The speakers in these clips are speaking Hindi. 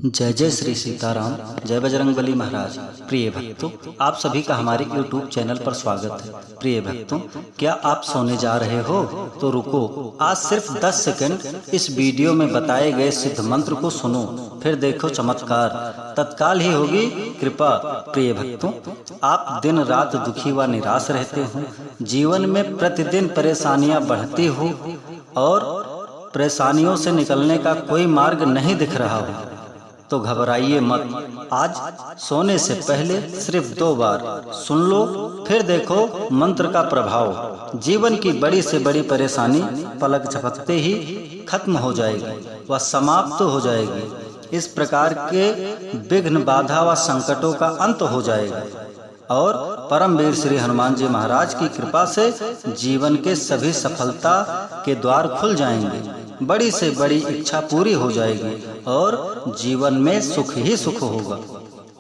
जय जय श्री सीताराम, जय बजरंगबली महाराज। प्रिय भक्तों, आप सभी का हमारे YouTube चैनल पर स्वागत है। प्रिय भक्तों, क्या आप सोने जा रहे हो? तो रुको, आज सिर्फ 10 सेकंड इस वीडियो में बताए गए सिद्ध मंत्र को सुनो, फिर देखो चमत्कार, तत्काल ही होगी कृपा। प्रिय भक्तों, आप दिन रात दुखी व निराश रहते हो, जीवन में प्रतिदिन परेशानियां बढ़ती हो और परेशानियों से निकलने का कोई मार्ग नहीं दिख रहा हो, तो घबराइए मत। आज सोने से पहले सिर्फ 2 बार सुन लो, फिर देखो मंत्र का प्रभाव। जीवन की बड़ी से बड़ी परेशानी पलक झपकते ही खत्म हो जाएगी व समाप्त हो जाएगी। इस प्रकार के विघ्न, बाधा व संकटों का अंत हो जाएगा और परमवीर श्री हनुमान जी महाराज की कृपा से जीवन के सभी सफलता के द्वार खुल जाएंगे, बड़ी से बड़ी इच्छा पूरी हो जाएगी और जीवन में सुख ही सुख होगा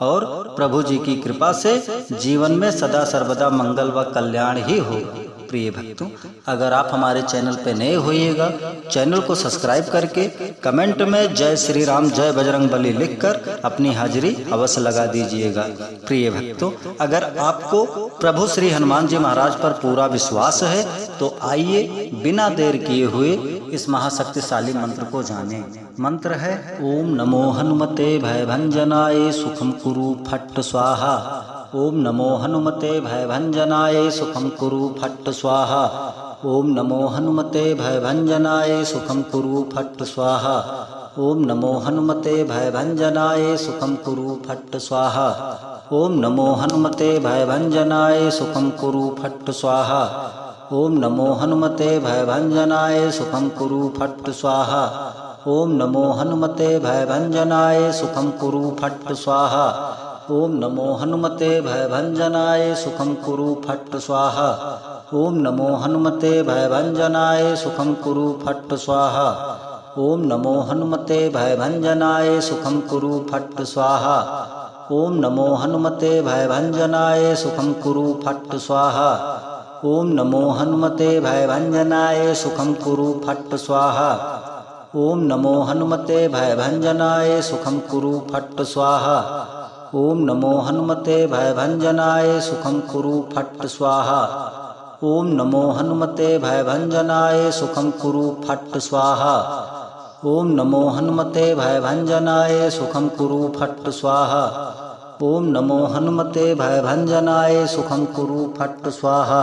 और प्रभु जी की कृपा से जीवन में सदा सर्वदा मंगल व कल्याण ही होगा। प्रिय भक्तों, अगर आप हमारे चैनल पर नए होइएगा, चैनल को सब्सक्राइब करके कमेंट में जय श्री राम, जय बजरंगबली लिखकर अपनी हाजिरी अवश्य लगा दीजिएगा। प्रिय भक्तों, अगर आपको प्रभु श्री हनुमान जी महाराज पर पूरा विश्वास है तो आइए बिना देर किए हुए इस महाशक्तिशाली मंत्र को जानें। मंत्र है ओम नमो हनुमते भयभंजनाय सुखम कुरु फट्ट स्वाहा। ओम नमो हनुमते भयभंजनाय सुखम कुरु फट्ट स्वाहा। ओम नमो हनुमते भयभंजनाय सुखम कुरु फट्ट स्वाहा। ओम नमो हनुमते भयभंजनाय सुखम कुरु फट्ट स्वाहा। ओम नमो हनुमते भयभंजनाय सुखम कुरु फट्ट स्वाहा। ओम नमो हनुमते भयभंजनाय सुखम कुरु फट्ट स्वाहा। ओम नमो हनुमते भयभंजनाय सुखम कुरु फट्ट स्वाहा। ओम नमो हनुमते भयभंजनाय सुखम कुरु फट्ट स्वाहा। ओम नमो हनुमते भयभंजनाय सुखम कुरु फट्ट स्वाहा। ओम नमो हनुमते भयभंजनाय सुखम कुरु फट्ट स्वाहा। ओम नमो हनुमते भयभंजनाय सुखम कुरु फट्ट स्वाहा। ओम नमो हनुमते भयभंजनाय सुखम कुरु फट्ट स्वाहा। ओम नमो हनुमते भयभंजनाय सुखम कुरु फट्ट स्वाहा। ओम नमो हनुमते भयभंजनाय सुखम कुरु फट्ट स्वाहा। ओम नमो हनुमते भयभंजनाय सुखम कुरु फट्ट स्वाहा। ओम नमो हनुमते भयभंजनाय सुखम कुरु फट्ट स्वाहा। ओम नमो हनुमते भयभंजनाय सुखम कुरु फट्ट स्वाहा।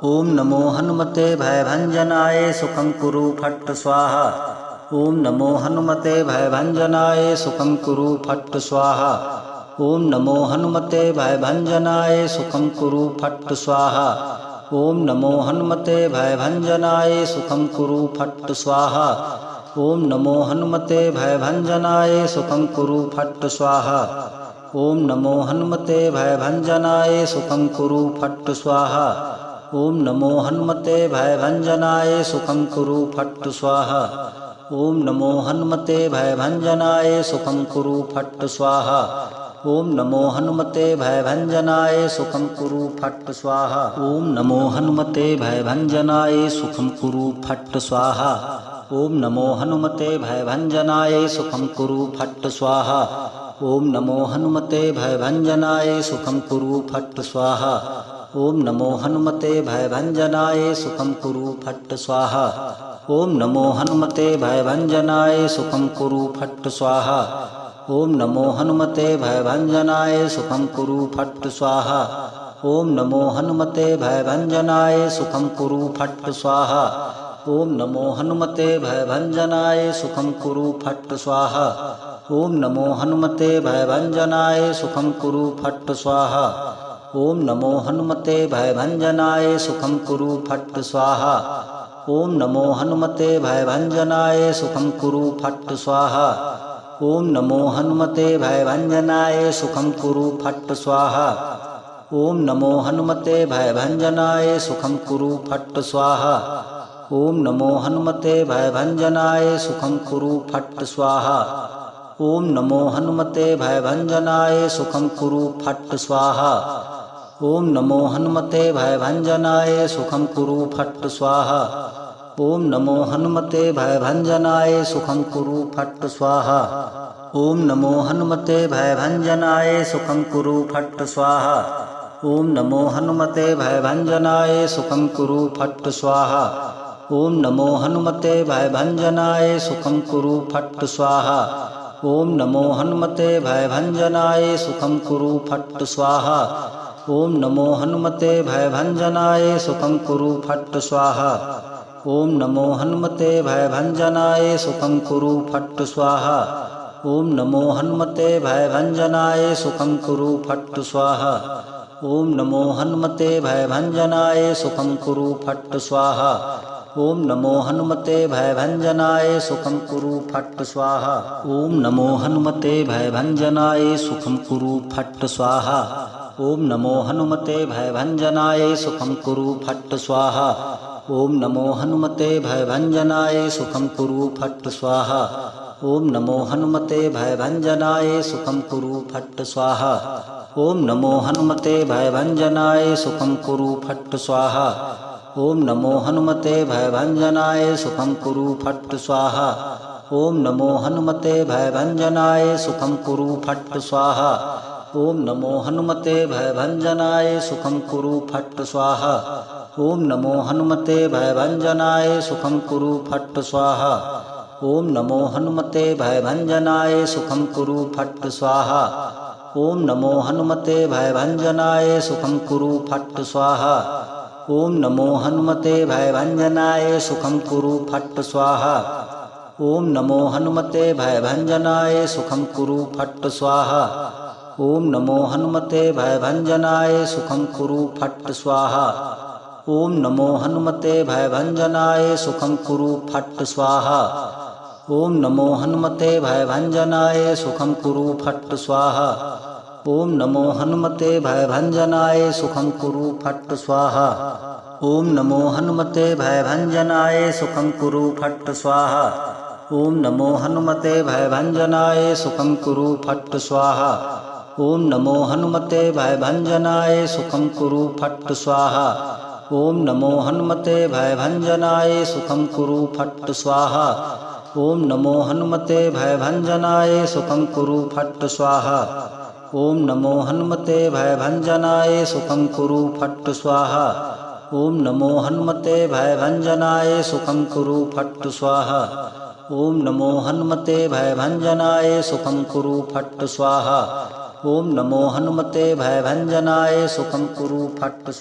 ओम नमो हनुमते भयभंजनाय सुखम कुरु फट्ट स्वाहा। ओम नमो हनुमते भयभंजनाय सुखम कुरु फट्ट स्वाहा। ओम नमो हनुमते भयभंजनाय सुखम कुरु फट्ट स्वाहा। ओम नमो हनुमते भयभंजनाय सुखम कुरु फट्ट स्वाहा। ओम नमो हनुमते भयभंजनाय सुखम कुरु फट्ट स्वाहा। ओम नमो हनुमते भयभंजनाय सुखम कुरु फट्ट स्वाहा। ओम नमो हनुमते भयभंजनाय सुखम कुरु फट्ट स्वाहा। ओम नमो हनुमते भयभंजनाय सुखम कुरु फट्ट स्वाहा। ओम नमो हनुमते भयभंजनाय सुखम कुरु फट्ट स्वाहा। ओम नमो हनुमते भयभंजनाय सुखम कुरु फट्ट स्वाहा। ओम नमो हनुमते भयभंजनाय सुखम कुरु फट्ट स्वाहा। ओम नमो हनुमते भयभंजनाय सुखम कुरु फट्ट स्वाहा। ओम नमो हनुमते भयभंजनाय सुखम कुरु फट्ट स्वाहा। ओम नमो हनुमते भयभंजनाय सुखम कुरु फट्ट स्वाहा। ओम नमो हनुमते भयभंजनाय सुखम कुरु फट्ट स्वाहा। ओम नमो हनुमते भयभंजनाय सुखम कुरु फट्ट स्वाहा। ओम नमो हनुमते भयभंजनाय सुखम कुरु फट्ट स्वाहा। ओम नमो हनुमते भयभंजनाय सुखम कुरु फट्ट स्वाहा। ओम नमो हनुमते भयभंजनाय सुखम कुरु फट्ट स्वाहा। ओम नमो हनुमते भयभंजनाय सुखम कुरु फट्ट स्वाहा। ओम नमो हनुमते भयभंजनाय सुखम कुरु फट्ट स्वाहा। ओम नमो हनुमते भयभंजनाय सुखम कुरु फट्ट स्वाहा। ओम नमो हनुमते भयभंजनाय सुखम कुरु फट्ट स्वाहा। ओम नमो हनुमते भयभंजनाय सुखम कुरु फट्ट स्वाहा। ओम नमो हनुमते भयभंजनाय सुखम कुरु फट्ट स्वाहा। ओम नमो हनुमते भयभंजनाय सुखं कुरु फट् स्वाहा। ओम नमो हनुमते भयभंजनाय सुखं कुरु फट् स्वाहा। ओम नमो हनुमते भयभंजनाय सुखं कुरु फट् स्वाहा। ओम नमो हनुमते भयभंजनाय सुखं कुरु फट् स्वाहा। ओम नमो हनुमते भयभंजनाय सुखं कुरु फट् स्वाहा। ओम नमो हनुमते भयभंजनाय सुखं कुरु फट् स्वाहा। ओम नमो हनुमते भयभंजनाय सुखं कुरु फट् स्वाहा। ओम नमो हनुमते भयभंजनाय सुखं कुरु फट् स्वाहा। ओम नमो हनुमते भयभंजनाय सुखं कुरु फट् स्वाहा। ओम नमो हनुमते भयभंजनाय सुखं कुरु फट् स्वाहा। ओम नमो हनुमते भयभंजनाय सुखं कुरु फट् स्वाहा। ओम नमो हनुमते भयभंजनाय सुखं कुरु फट् स्वाहा। ओम नमो हनुमते भयभंजनाय सुखं कुरु फट् स्वाहा। ओम नमो हनुमते भयभंजनाय सुखं कुरु फट् स्वाहा। ओम नमो हनुमते भयभंजनाय सुखं कुरु फट् स्वाहा। ओम नमो हनुमते भयभंजनाय सुखं कुरु फट् स्वाहा। ओम नमो हनुमते भयभंजनाय सुखं कुरु फट् स्वाहा। ओम नमो हनुमते भयभंजनाय सुखं कुरु फट् स्वाहा। ओम नमो हनुमते भयभंजनाय सुखं कुरु फट् स्वाहा। ओम नमो हनुमते भयभंजनाय सुखं कुरु फट् स्वाहा। ओम नमो हनुमते भयभंजनाय सुखं कुरु फट् स्वाहा। ओम नमो हनुमते भयभंजनाय सुखं कुरु फट् स्वाहा। ओम नमो हनुमते भयभंजनाय सुखं कुरु फट् स्वाहा। ओम नमो हनुमते भयभंजनाय सुखं कुरु फट् स्वाहा। ओम नमो हनुमते भयभंजनाय सुखं कुरु फट् स्वाहा। ओम नमो हनुमते भयभंजनाय सुखं कुरु फट् स्वाहा। ओम नमो हनुमते भयभंजनाय सुखं कुरु फट् स्वाहा। ओम नमो हनुमते भयभंजनाय सुखं कुरु फट् स्वाहा। ओम नमो हनुमते भयभंजनाय सुखं कुरु फट् स्वाहा। ओम नमो हनुमते भयभंजनाय सुखं कुरु फट् स्वाहा। ओम नमो हनुमते भयभंजनाय सुखं कुरु फट् स्वाहा। ओम नमो हनुमते भयभंजनाय सुखं कुरु फट् स्वाहा। ओम नमो हनुमते भयभंजनाय सुखं कुरु फट् स्वाहा। ओम नमो हनुमते भयभंजनाय सुखं कुरु फट् स्वाहा। ओम नमो हनुमते भयभंजनाय सुखं कुरु फट् स्वाहा। ओम नमो हनुमते भयभंजनाय सुखं कुरु फट् स्वाहा। ओम नमो हनुमते भयभंजनाय सुखं कुरु फट् स्वाहा।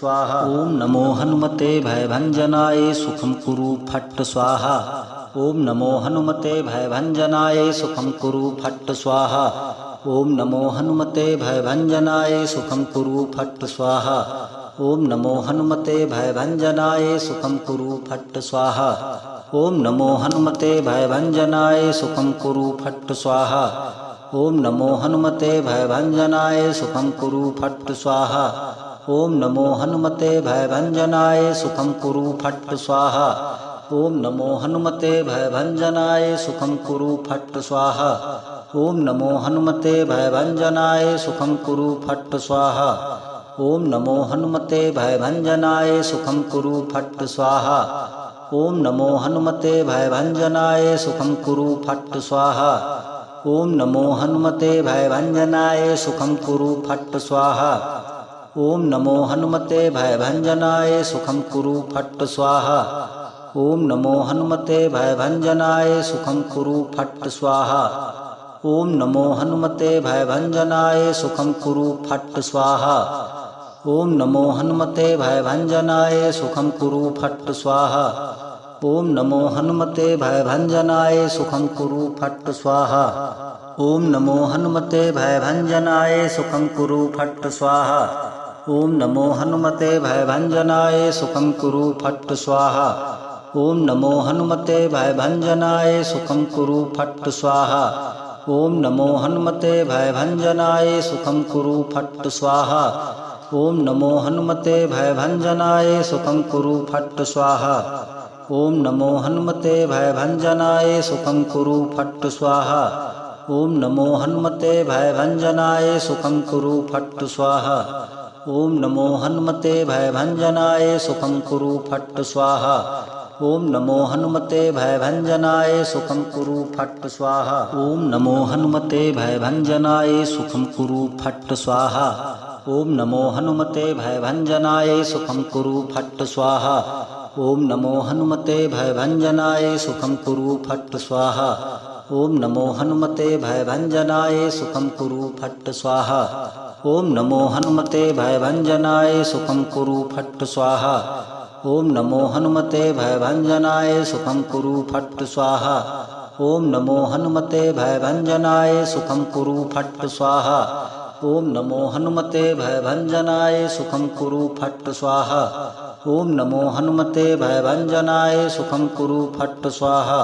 ओम नमो हनुमते भयभंजनाय सुखं कुरु फट् स्वाहा। ओम नमो हनुमते भयभंजनाय सुखं कुरु फट् स्वाहा। ओम नमो हनुमते भयभंजनाय सुखं कुरु फट् स्वाहा। ओम नमो हनुमते भयभंजनाय सुखं कुरु फट् स्वाहा। ओम नमो हनुमते भयभंजनाय सुखं कुरु फट् स्वाहा। ओम नमो हनुमते भयभंजनाय सुखं कुरु फट् स्वाहा। ओम नमो हनुमते भयभंजनाय सुखं कुरु फट् स्वाहा। ओम नमो हनुमते भयभंजनाय सुखं कुरु फट् स्वाहा। ओम नमो हनुमते भयभंजनाय सुखं कुरु फट् स्वाहा। ओम नमो हनुमते भयभंजनाय सुखं कुरु फट् स्वाहा। ओम नमो हनुमते भयभंजनाय सुखं कुरु फट् स्वाहा। ओम नमो हनुमते भयभंजनाय सुखं कुरु फट् स्वाहा। ओम नमो हनुमते भयभंजनाय सुखं कुरु फट् स्वाहा। ओम नमो हनुमते भयभंजनाय सुखं कुरु फट् स्वाहा। ओम नमो हनुमते भयभंजनाय सुखं कुरु फट् स्वाहा। ओम नमो हनुमते भयभंजनाय सुखं कुरु फट् स्वाहा। ओम नमो हनुमते भयभंजनाय सुखं कुरु फट् स्वाहा। ओम नमो हनुमते भयभंजनाय सुखं कुरु फट् स्वाहा। ओम नमो हनुमते भयभंजनाय सुखं कुरु फट् स्वाहा। ओम नमो हनुमते भयभंजनाय सुखं कुरु फट् स्वाहा। ओम नमो हनुमते भयभंजनाय सुखं कुरु फट् स्वाहा। ओम नमो हनुमते भयभंजनाय सुखं कुरु फट् स्वाहा। ओम नमो हनुमते भयभंजनाय सुखं कुरु फट् स्वाहा। ओम नमो हनुमते भयभंजनाय सुखं कुरु फट् स्वाहा। ओम नमो हनुमते भयभंजनाय सुखं कुरु फट् स्वाहा। ओम नमो हनुमते भयभंजनाय सुखं कुरु फट् स्वाहा। ओम नमो हनुमते भयभंजनाय सुखं कुरु फट् स्वाहा। ओम नमो हनुमते भयभंजनाय सुखं कुरु फट् स्वाहा। ओम नमो हनुमते भयभंजनाय सुखं कुरु फट् स्वाहा। ओम नमो हनुमते भयभंजनाय सुखं कुरु फट् स्वाहा। ओम नमो हनुमते भयभंजनाय सुखं कुरु फट् स्वाहा। ओम नमो हनुमते भयभंजनाय सुखं कुरु फट् स्वाहा। ओम नमो हनुमते भयभंजनाय सुखं कुरु फट् स्वाहा। ओम नमो हनुमते भयभंजनाय सुखं कुरु फट् स्वाहा।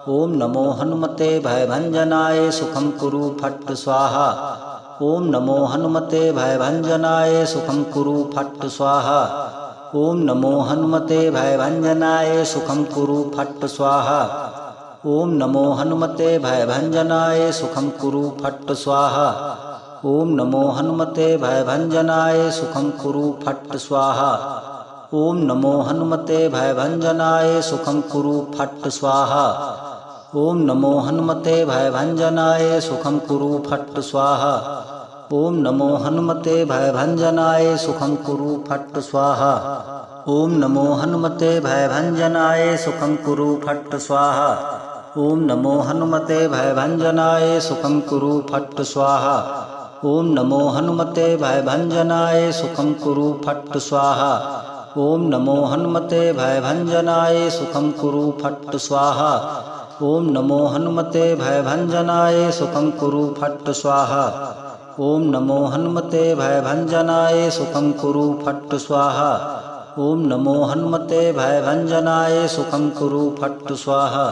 ओम नमो हनुमते भयभंजनाय सुखं कुरु फट् स्वाहा। ओम नमो हनुमते भयभंजनाय सुखं कुरु फट् स्वाहा। ओम नमो हनुमते भयभंजनाय सुखं कुरु फट् स्वाहा। ओम नमो हनुमते भयभंजनाय सुखं कुरु फट् स्वाहा। ओम नमो हनुमते भयभंजनाय सुखं कुरु फट् स्वाहा। ओम नमो हनुमते भयभंजनाय सुखं कुरु फट् स्वाहा। ओम नमो हनुमते भयभंजनाय सुखं कुरु फट् स्वाहा। ओम नमो हनुमते भयभंजनाय सुखं कुरु फट् स्वाहा। ओम नमो हनुमते भयभंजनाय सुखं कुरु फट् स्वाहा। ओम नमो हनुमते भयभंजनाय सुखं कुरु फट् स्वाहा। ओम नमो हनुमते भयभंजनाय सुखं कुरु फट् स्वाहा। ओम नमो हनुमते भयभंजनाय सुखं कुरु फट् स्वाहा। ओम नमो हनुमते भयभंजनाय सुखं कुरु फट् स्वाहा। ओम नमो हनुमते भयभंजनाय सुखं कुरु फट् स्वाहा। ओम नमो हनुमते भयभंजनाय सुखं कुरु फट् स्वाहा।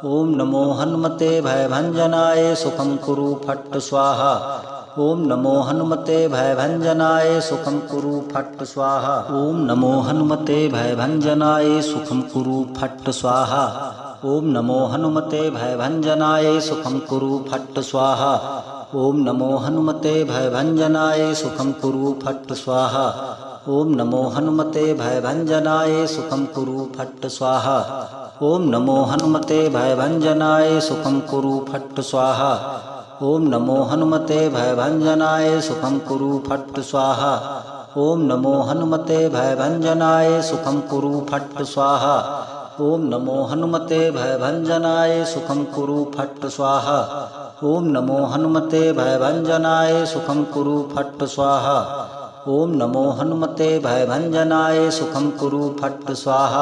ओम नमो हनुमते भयभंजनाय सुखं कुरु फट् स्वाहा। ओम नमो हनुमते भयभंजनाय सुखं कुरु फट् स्वाहा। ओम नमो हनुमते भयभंजनाय सुखं कुरु फट् स्वाहा। ओम नमो हनुमते भयभंजनाय सुखं कुरु फट् स्वाहा। ओम नमो हनुमते भयभंजनाय सुखं कुरु फट् स्वाहा। ओम नमो हनुमते भयभंजनाय सुखं कुरु फट् स्वाहा। ओम नमो हनुमते भयभंजनाय सुखं कुरु फट् स्वाहा। ओम नमो हनुमते भयभंजनाय सुखं कुरु फट् स्वाहा। ओम नमो हनुमते भयभंजनाय सुखं कुरु फट् स्वाहा। ओम नमो हनुमते भयभंजनाय सुखं कुरु फट् स्वाहा। ओम नमो हनुमते भयभंजनाय सुखं कुरु फट् स्वाहा। ओम नमो हनुमते भयभंजनाय सुखं कुरु फट् स्वाहा। ओम नमो हनुमते भयभंजनाय सुखं कुरु फट् स्वाहा।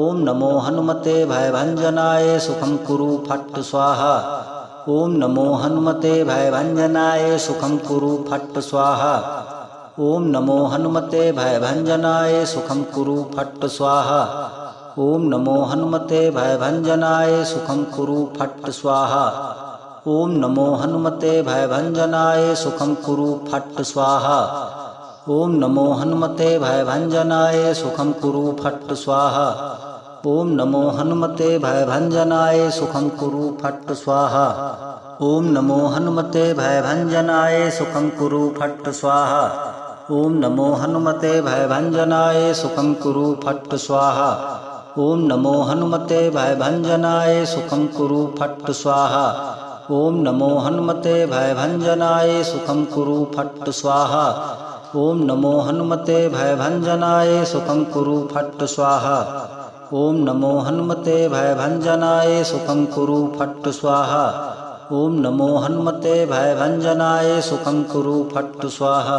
ओम नमो हनुमते भयभंजनाय सुखं कुरु फट् स्वाहा। ओम नमो हनुमते भयभंजनाय सुखं कुरु फट् स्वाहा। ओम नमो हनुमते भयभंजनाय सुखं कुरु फट् स्वाहा। ओम नमो हनुमते भयभंजनाय सुखं कुरु फट् स्वाहा। ओम नमो हनुमते भयभंजनाय सुखं कुरु फट् स्वाहा। ओम नमो हनुमते भयभंजनाय सुखं कुरु फट् स्वाहा। ओम नमो हनुमते भयभंजनाय सुखं कुरु फट् स्वाहा। ओम नमो हनुमते भयभंजनाय सुखं कुरु फट् स्वाहा। ओम नमो हनुमते भयभंजनाय सुखं कुरु फट् स्वाहा। ओम नमो हनुमते भयभंजनाय सुखं कुरु फट् स्वाहा। ओम नमो हनुमते भयभंजनाय सुखं कुरु फट् स्वाहा। ओम नमो हनुमते भयभंजनाय सुखं कुरु फट् स्वाहा। ओम नमो हनुमते भयभंजनाय सुखं कुरु फट् स्वाहा।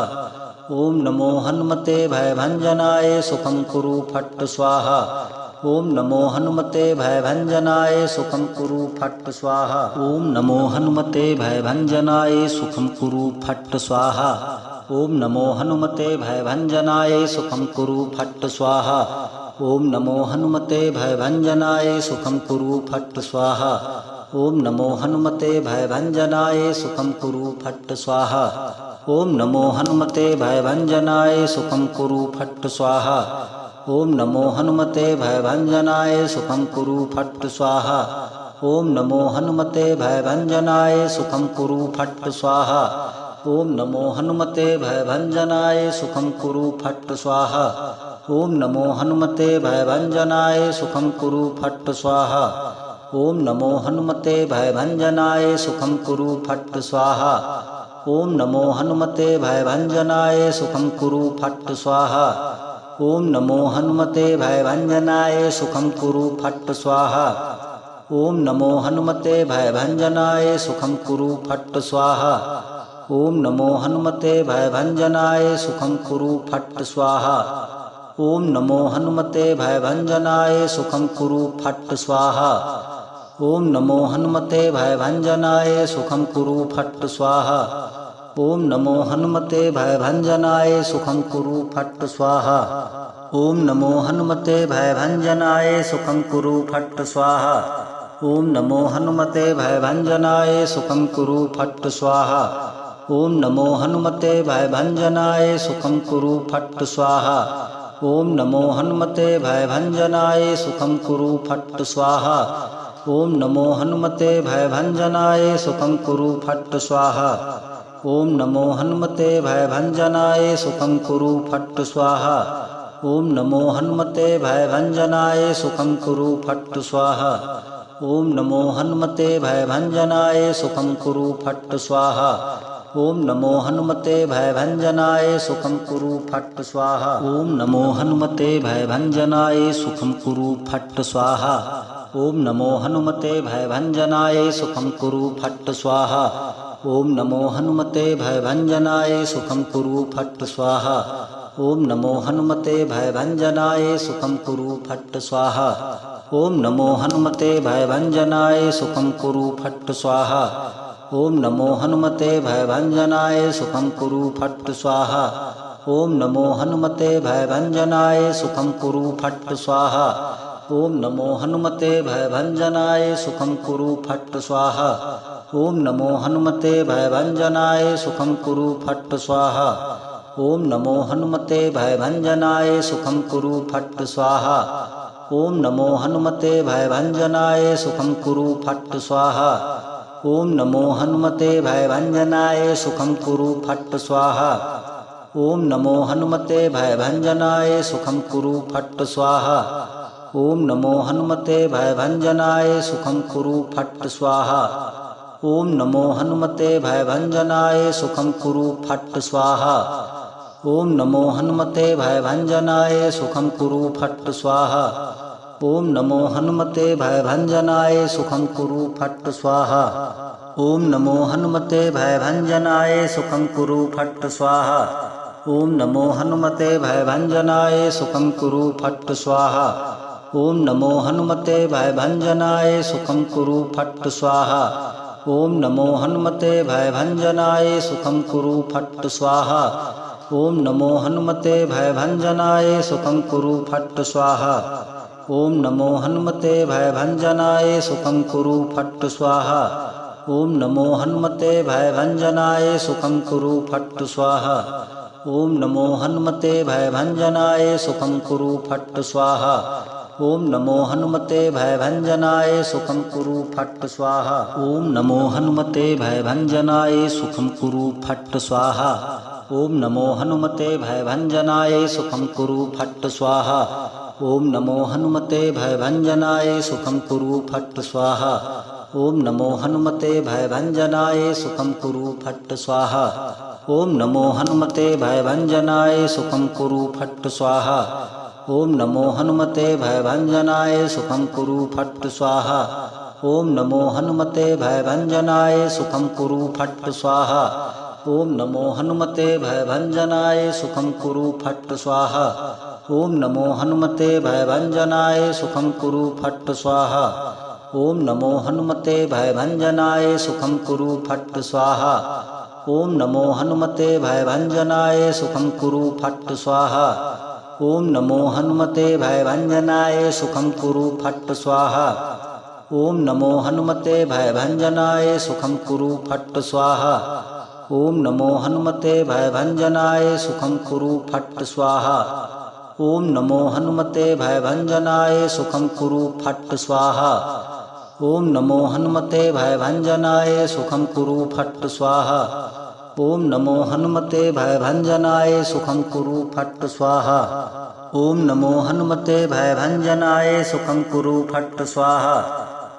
ओम नमो हनुमते भयभंजनाय सुखं कुरु फट् स्वाहा। ओम नमो हनुमते भयभंजनाय सुखं कुरु फट् स्वाहा। ओम नमो हनुमते भयभंजनाय सुखं कुरु फट् स्वाहा। ओम नमो हनुमते भयभंजनाय सुखं कुरु फट् स्वाहा। ओम नमो हनुमते भयभंजनाय सुखं कुरु फट् स्वाहा। ओम नमो हनुमते भयभंजनाय सुखं कुरु फट् स्वाहा। ओम नमो हनुमते भयभंजनाय सुखं कुरु फट् स्वाहा। ओम नमो हनुमते भयभंजनाय सुखं कुरु फट् स्वाहा। ओम नमो हनुमते भयभंजनाय सुखं कुरु फट् स्वाहा। ओम नमो हनुमते भयभंजनाय सुखं कुरु फट् स्वाहा। ओम नमो हनुमते भयभंजनाय सुखं कुरु फट् स्वाहा। ओम नमो हनुमते भयभंजनाय सुखं कुरु फट् स्वाहा। ओम नमो हनुमते भयभंजनाय सुखं कुरु फट् स्वाहा। ओम नमो हनुमते भयभंजनाय सुखं कुरु फट् स्वाहा। ओम नमो हनुमते भयभंजनाय सुखं कुरु फट् स्वाहा। ओम नमो हनुमते भयभंजनाय सुखं कुरु फट् स्वाहा। ओम नमो हनुमते भयभंजनाय सुखं कुरु फट् स्वाहा। ओम नमो हनुमते भयभंजनाय सुखं कुरु फट् स्वाहा। ओम नमो हनुमते भयभंजनाय सुखं कुरु फट् स्वाहा। ओम नमो हनुमते भयभंजनाय सुखं कुरु फट् स्वाहा। ओम नमो हनुमते भयभंजनाय सुखं कुरु फट् स्वाहा। ओम नमो हनुमते भयभंजनाय सुखं कुरु फट् स्वाहा। ओम नमो हनुमते भयभंजनाय सुखं कुरु फट् स्वाहा। ओम नमो हनुमते भयभंजनाय सुखं कुरु फट् स्वाहा। ओम नमो हनुमते भयभंजनाय सुखं कुरु फट् स्वाहा। ओम नमो हनुमते भयभंजनाय सुखं कुरु फट् स्वाहा। ओम नमो हनुमते भयभंजनाय सुखं कुरु फट् स्वाहा। ओम नमो हनुमते भयभंजनाय सुखं कुरु फट् स्वाहा। ओम नमो हनुमते भयभंजनाय सुखं कुरु फट् स्वाहा। ओम नमो हनुमते भयभंजनाय सुखं कुरु फट् स्वाहा। ओम नमो हनुमते भयभंजनाय सुखं कुरु फट् स्वाहा। ओम नमो हनुमते भयभंजनाय सुखं कुरु फट् स्वाहा। ओम नमो हनुमते भयभंजनाय सुखं कुरु फट् स्वाहा। ओम नमो हनुमते भयभंजनाय सुखं कुरु फट् स्वाहा। ओम नमो हनुमते भयभंजनाय सुखं कुरु फट् स्वाहा। ओम नमो हनुमते भयभंजनाय सुखं कुरु फट् स्वाहा। ओम नमो हनुमते भयभंजनाय सुखं कुरु फट् स्वाहा। ओम नमो हनुमते भयभंजनाय सुखं कुरु फट् स्वाहा। ओम नमो हनुमते भयभंजनाय सुखं कुरु फट् स्वाहा। ओम नमो हनुमते भयभंजनाय सुखं कुरु फट् स्वाहा। ओम नमो हनुमते भयभंजनाय सुखं कुरु फट् स्वाहा। ओम नमो हनुमते भयभंजनाय सुखं कुरु फट् स्वाहा। ओम नमो हनुमते भयभंजनाय सुखं कुरु फट् स्वाहा। ओम नमो हनुमते भयभंजनाय सुखं कुरु फट् स्वाहा। ओम नमो हनुमते भयभंजनाय सुखं कुरु फट् स्वाहा। ओम नमो हनुमते भयभंजनाय सुखं कुरु फट् स्वाहा। ओम नमो हनुमते भयभंजनाय सुखं कुरु फट् स्वाहा। ओम नमो हनुमते भयभंजनाय सुखं कुरु फट् स्वाहा। ओम नमो हनुमते भयभंजनाय सुखं कुरु फट् स्वाहा। ओम नमो हनुमते भयभंजनाय सुखं कुरु फट् स्वाहा। ओम नमो हनुमते भयभंजनाय सुखं कुरु फट् स्वाहा। ओम नमो हनुमते भयभंजनाय सुखं कुरु फट् स्वाहा। ओम नमो हनुमते भयभंजनाय सुखं कुरु फट् स्वाहा। ओम नमो हनुमते भयभंजनाय सुखं कुरु फट् स्वाहा। ओम नमो हनुमते भयभंजनाय सुखं कुरु फट् स्वाहा। ओम नमो हनुमते भयभंजनाय सुखं कुरु फट् स्वाहा। ओम नमो हनुमते भयभंजनाय सुखं कुरु फट् स्वाहा। ओम नमो हनुमते भयभंजनाय सुखं कुरु फट् स्वाहा। ओम नमो हनुमते भयभंजनाय सुखं कुरु फट् स्वाहा। ओम नमो हनुमते भयभंजनाय सुखं कुरु फट् स्वाहा। ओम नमो हनुमते भयभंजनाय सुखं कुरु फट् स्वाहा। ओम नमो हनुमते भयभंजनाय सुखं कुरु फट् स्वाहा। ओम नमो हनुमते भयभंजनाय सुखं कुरु फट् स्वाहा। ओम नमो हनुमते भयभंजनाय सुखं कुरु फट् स्वाहा। ओम नमो हनुमते भयभंजनाय सुखं कुरु फट् स्वाहा। ओम नमो हनुमते भयभंजनाय सुखं कुरु फट् स्वाहा। ओम नमो हनुमते भयभंजनाय सुखं कुरु फट् स्वाहा। ओम नमो हनुमते भयभंजनाय सुखं कुरु फट् स्वाहा। ओम नमो हनुमते भयभंजनाय सुखं कुरु फट् स्वाहा। ओम नमो हनुमते भयभंजनाय सुखं कुरु फट् स्वाहा। ओम नमो हनुमते भयभंजनाय सुखं कुरु फट् स्वाहा। ओम नमो हनुमते भयभंजनाय सुखं कुरु फट् स्वाहा।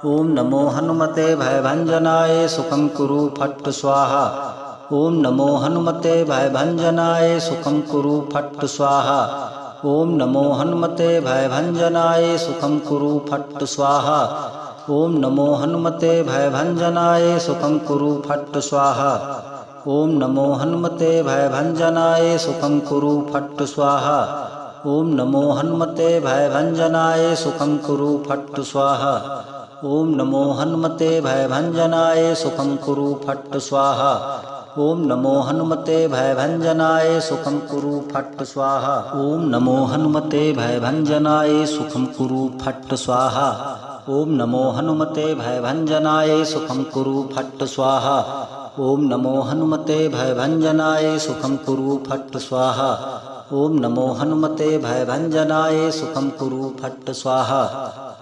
ओम नमो हनुमते भयभंजनाय सुखं कुरु फट् स्वाहा। ओम नमो हनुमते भयभंजनाय सुखं कुरु फट् स्वाहा। ओम नमो हनुमते भयभंजनाय सुखं कुरु फट् स्वाहा। ओम नमो हनुमते भयभंजनाय सुखं कुरु फट् स्वाहा। ओम नमो हनुमते भयभंजनाय सुखं कुरु फट् स्वाहा। ओम नमो हनुमते भयभंजनाय सुखं कुरु फट् स्वाहा। ओम नमो हनुमते भयभंजनाय सुखं कुरु फट् स्वाहा। ओम नमो हनुमते भयभंजनाय सुखं कुरु फट् स्वाहा। ओम नमो हनुमते भयभंजनाय सुखं कुरु फट् स्वाहा। ओम नमो हनुमते भयभंजनाय सुखं कुरु फट् स्वाहा। ओम नमो हनुमते भयभंजनाय सुखं कुरु फट् स्वाहा। ओम नमो हनुमते भयभंजनाय सुखं कुरु फट् स्वाहा।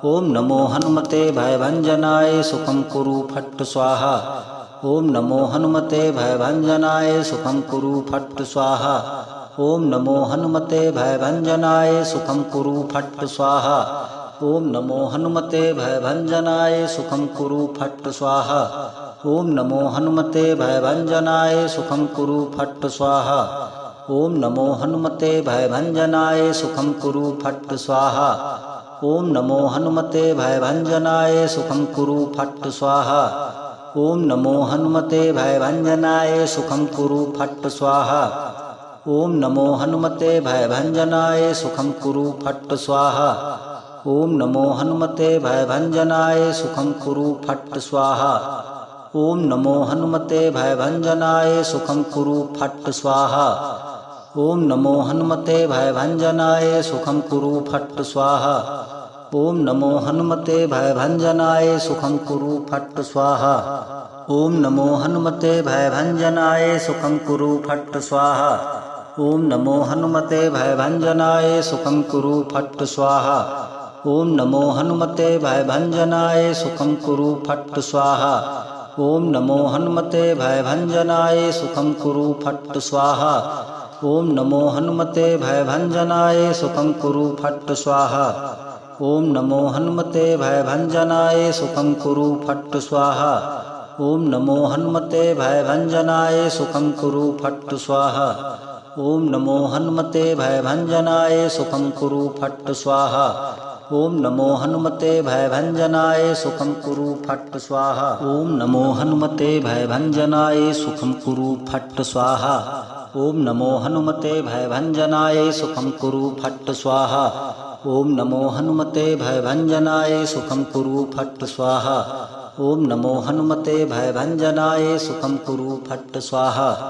ओम नमो हनुमते भयभंजनाय सुखं कुरु फट् स्वाहा। ओम नमो हनुमते भयभंजनाय सुखं कुरु फट् स्वाहा। ओम नमो हनुमते भयभंजनाय सुखं कुरु फट् स्वाहा। ओम नमो हनुमते भयभंजनाय सुखं कुरु फट् स्वाहा। ओम नमो हनुमते भयभंजनाय सुखं कुरु फट् स्वाहा। ओम नमो हनुमते भयभंजनाय सुखं कुरु फट् स्वाहा। ओम नमो हनुमते भयभंजनाय सुखं कुरु फट् स्वाहा। ओम नमो हनुमते भयभंजनाय सुखं कुरु फट् स्वाहा। ओम नमो हनुमते भयभंजनाय सुखं कुरु फट् स्वाहा। ओम नमो हनुमते भयभंजनाय सुखं कुरु फट् स्वाहा। ओम नमो हनुमते भयभंजनाय सुखं कुरु फट् स्वाहा। ओम नमो हनुमते भयभंजनाय सुखं कुरु फट् स्वाहा। ओम नमो हनुमते भयभंजनाय सुखं कुरु फट् स्वाहा। ओम नमो हनुमते भयभंजनाय सुखं कुरु फट् स्वाहा। ओम नमो हनुमते भयभंजनाय सुखं कुरु फट् स्वाहा। ओम नमो हनुमते भयभंजनाय सुखं कुरु फट् स्वाहा। ओम नमो हनुमते भयभंजनाय सुखं कुरु फट् स्वाहा। ओम नमो हनुमते भयभंजनाय सुखं कुरु फट् स्वाहा। ओम नमो हनुमते भयभंजनाय सुखं कुरु फट् स्वाहा। ओम नमो हनुमते भयभंजनाय सुखं कुरु फट् स्वाहा। ओम नमो हनुमते भयभंजनाय सुखं कुरु फट् स्वाहा। ओम नमो हनुमते भयभंजनाय सुखं कुरु फट् स्वाहा। ओम नमो हनुमते भयभंजनाय सुखं कुरु फट् स्वाहा। ओम नमो हनुमते भयभंजनाय सुखं कुरु फट् स्वाहा। ओम नमो हनुमते भयभंजनाय सुखं कुरु फट् स्वाहा। ओम नमो हनुमते भयभंजनाय सुखं कुरु फट् स्वाहा। ओम नमो हनुमते भयभंजनाय सुखं कुरु फट् स्वाहा।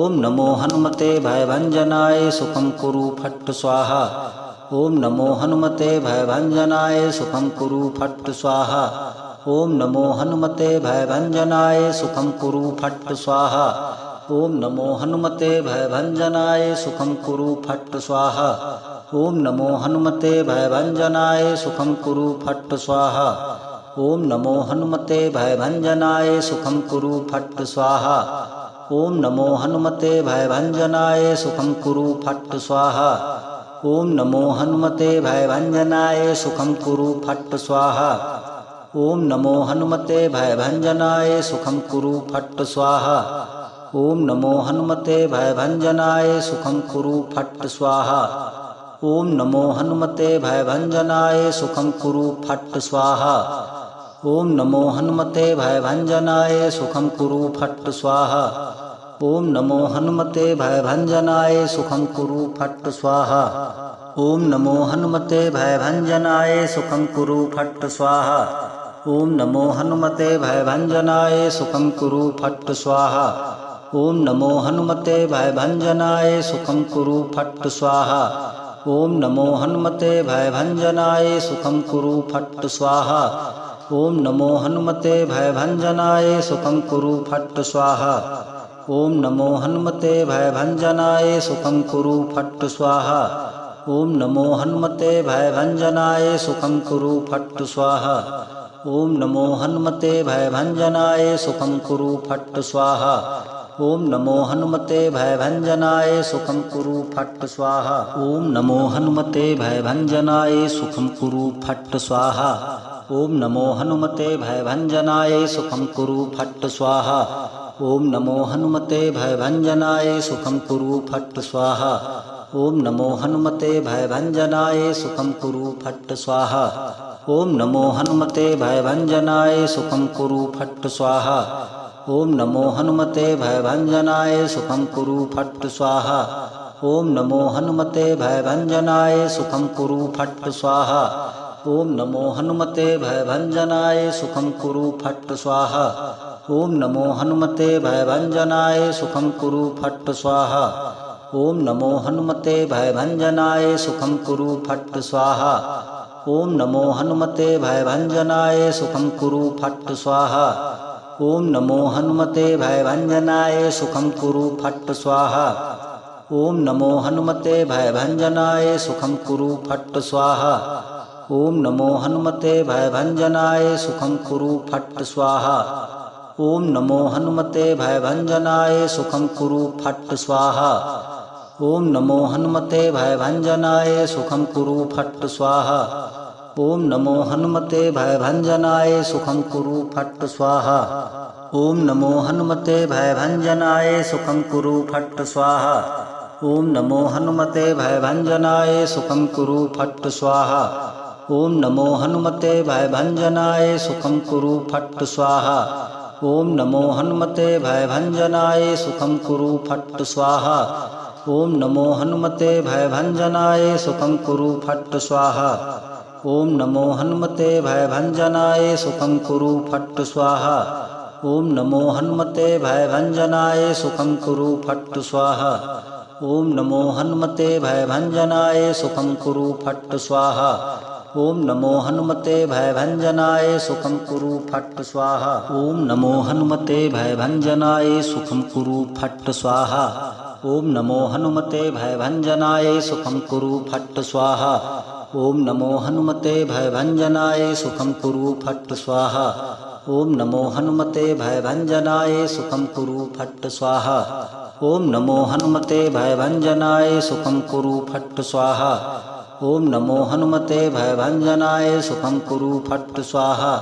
ओम नमो हनुमते भयभंजनाय सुखं कुरु फट् स्वाहा। ओम नमो हनुमते भयभंजनाय सुखं कुरु फट् स्वाहा। ओम नमो हनुमते भयभंजनाय सुखं कुरु फट् स्वाहा। ओम नमो हनुमते भयभंजनाय सुखं कुरु फट् स्वाहा। ओम नमो हनुमते भयभंजनाय सुखं कुरु फट् स्वाहा। ओम नमो हनुमते भयभंजनाय सुखं कुरु फट् स्वाहा। ओम नमो हनुमते भयभंजनाय सुखं कुरु फट् स्वाहा। ओम नमो हनुमते भयभंजनाय सुखं कुरु फट् स्वाहा। ओम नमो हनुमते भयभंजनाय सुखं कुरु फट् स्वाहा। ओम नमो हनुमते भयभंजनाय सुखं कुरु फट् स्वाहा। ओम नमो हनुमते भयभंजनाय सुखं कुरु फट् स्वाहा। ओम नमो हनुमते भयभंजनाय सुखं कुरु फट् स्वाहा। ओम नमो हनुमते भयभंजनाय सुखं कुरु फट् स्वाहा। ओम नमो हनुमते भयभंजनाय सुखं कुरु फट् स्वाहा। ओम नमो हनुमते भयभंजनाय सुखं कुरु फट् स्वाहा। ओम नमो हनुमते भयभंजनाय सुखं कुरु फट् स्वाहा। ओम नमो हनुमते भयभंजनाय सुखं कुरु फट् स्वाहा। ओम नमो हनुमते भयभंजनाय सुखं कुरु फट् स्वाहा। ओम नमो हनुमते भयभंजनाय सुखं कुरु फट् स्वाहा। ओम नमो हनुमते भयभंजनाय सुखं कुरु फट् स्वाहा। ओम नमो हनुमते भयभंजनाय सुखं कुरु फट् स्वाहा। ओम नमो हनुमते भयभंजनाय सुखं कुरु फट् स्वाहा। ओम नमो हनुमते भयभंजनाय सुखं कुरु फट् स्वाहा। ओम नमो हनुमते भयभंजनाय सुखं कुरु फट् स्वाहा। ओम नमो हनुमते भयभंजनाय सुखं कुरु फट् स्वाहा। ओम नमो हनुमते भयभंजनाय सुखं कुरु फट् स्वाहा। ओम नमो हनुमते भयभंजनाय सुखं कुरु फट् स्वाहा। ओम नमो हनुमते भयभंजनाय सुखं कुरु फट् स्वाहा। ओम नमो हनुमते भयभंजनाय सुखं कुरु फट् स्वाहा। ओम नमो हनुमते भयभंजनाय सुखं कुरु फट् स्वाहा। ओम नमो हनुमते भयभंजनाय सुखं कुरु फट् स्वाहा। ओम नमो हनुमते भयभंजनाय सुखं कुरु फट् स्वाहा। ओम नमो हनुमते भयभंजनाय सुखं कुरु फट् स्वाहा। ओम नमो हनुमते भयभंजनाय सुखं कुरु फट् स्वाहा। ओम नमो हनुमते भयभंजनाय सुखं कुरु फट् स्वाहा। ओम नमो हनुमते भयभंजनाय सुखं कुरु फट् स्वाहा। ओम नमो हनुमते भयभंजनाय सुखं कुरु फट् स्वाहा। ओम नमो हनुमते भयभंजनाय सुखं कुरु फट् स्वाहा। ओम नमो हनुमते भयभंजनाय सुखं कुरु फट् स्वाहा। ओम नमो हनुमते भयभंजनाय सुखं कुरु फट् स्वाहा। ओम नमो हनुमते भयभंजनाय सुखं कुरु फट् स्वाहा। ओम नमो हनुमते भयभंजनाय सुखं कुरु फट् स्वाहा। ओम नमो हनुमते भयभंजनाय सुखं कुरु फट् स्वाहा। ओम नमो हनुमते भयभंजनाय सुखं कुरु फट् स्वाहा। ओम नमो हनुमते भयभंजनाय सुखं कुरु फट् स्वाहा। ओम नमो हनुमते भयभंजनाय सुखं कुरु फट् स्वाहा। ओम नमो हनुमते भयभंजनाय सुखं कुरु फट् स्वाहा। ओम नमो हनुमते भयभंजनाय सुखं कुरु फट् स्वाहा। ओम नमो हनुमते भयभंजनाय सुखं कुरु फट् स्वाहा। ओम नमो हनुमते भयभंजनाय सुखं कुरु फट् स्वाहा। ओम नमो हनुमते भयभंजनाय सुखं कुरु फट् स्वाहा। ओम नमो हनुमते भयभंजनाय सुखं कुरु फट् स्वाहा। ओम नमो हनुमते भयभंजनाय सुखं कुरु फट् स्वाहा। ओम नमो हनुमते भयभंजनाय सुखं कुरु फट् स्वाहा।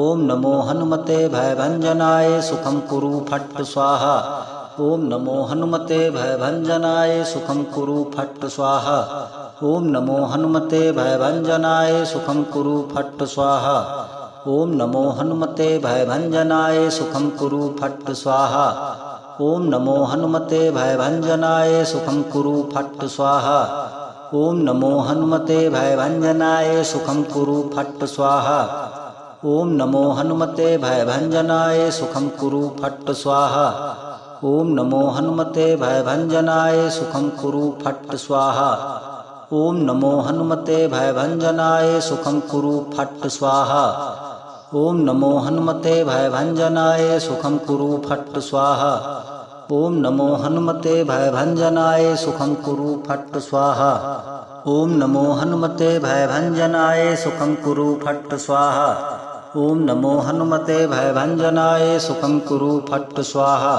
ओम नमो हनुमते भयभंजनाय सुखं कुरु फट् स्वाहा। ओम नमो हनुमते भयभंजनाय सुखं कुरु फट् स्वाहा। ओम नमो हनुमते भयभंजनाय सुखं कुरु फट् स्वाहा। ओम नमो हनुमते भयभंजनाय सुखं कुरु फट् स्वाहा। ओम नमो हनुमते भयभंजनाय सुखं कुरु फट् स्वाहा। ओम नमो हनुमते भयभंजनाय सुखं कुरु फट् स्वाहा। ओम नमो हनुमते भयभंजनाय सुखं कुरु फट् स्वाहा। ओम नमो हनुमते भयभंजनाय सुखं कुरु फट् स्वाहा। ओम नमो हनुमते भयभंजनाय सुखं कुरु फट् स्वाहा। ओम नमो हनुमते भयभंजनाय सुखं कुरु फट् स्वाहा। ओम नमो हनुमते भयभंजनाय सुखं कुरु फट् स्वाहा। ओम नमो हनुमते भयभंजनाय सुखं कुरु फट् स्वाहा।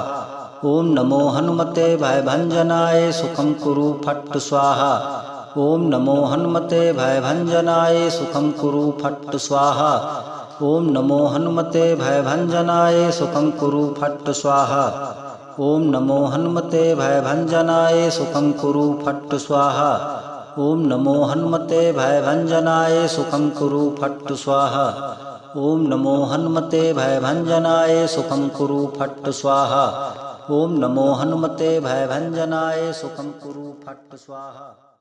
ओम नमो हनुमते भयभंजनाय सुखं कुरु फट् स्वाहा। ओम नमो हनुमते भयभंजनाय सुखं कुरु फट् स्वाहा। ओम नमो हनुमते भयभंजनाय सुखं कुरु फट् स्वाहा। ओम नमो हनुमते भयभंजनाय सुखं कुरु फट् स्वाहा। ओम नमो हनुमते भयभंजनाय सुखं कुरु फट् स्वाहा। ओम नमो हनुमते भयभंजनाय सुखं कुरु फट् स्वाहा। ओम नमो हनुमते भयभंजनाय सुखं कुरु फट् स्वाहा।